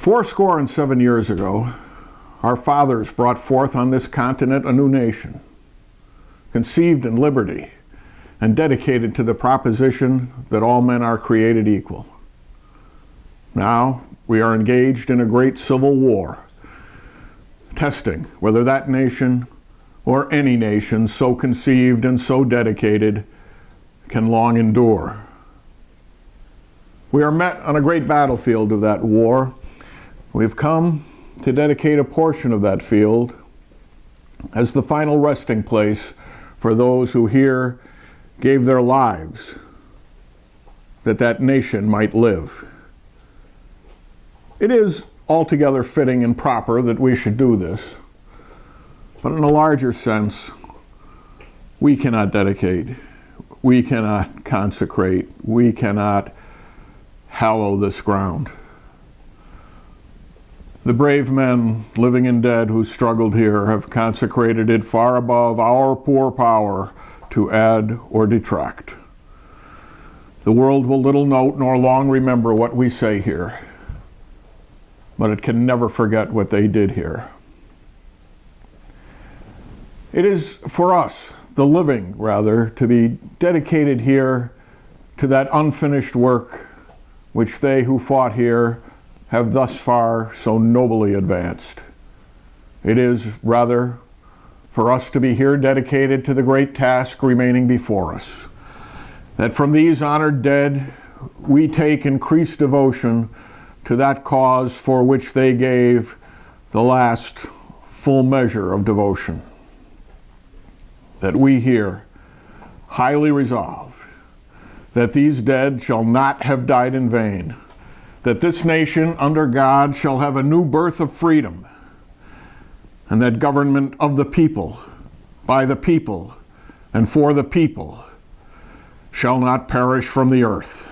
Fourscore and 7 years ago, our fathers brought forth on this continent a new nation, conceived in liberty and dedicated to the proposition that all men are created equal. Now we are engaged in a great civil war, testing whether that nation or any nation so conceived and so dedicated can long endure. We are met on a great battlefield of that war. We've come to dedicate a portion of that field as the final resting place for those who here gave their lives that that nation might live. It is altogether fitting and proper that we should do this, but in a larger sense, we cannot dedicate, we cannot consecrate, we cannot hallow this ground. The brave men, living and dead, who struggled here have consecrated it far above our poor power to add or detract. The world will little note nor long remember what we say here, but it can never forget what they did here. It is for us, the living rather, to be dedicated here to that unfinished work which they who fought here have thus far so nobly advanced. It is rather for us to be here dedicated to the great task remaining before us, that from these honored dead we take increased devotion to that cause for which they gave the last full measure of devotion. That we here highly resolve that these dead shall not have died in vain, that this nation under God shall have a new birth of freedom, and that government of the people, by the people, and for the people shall not perish from the earth.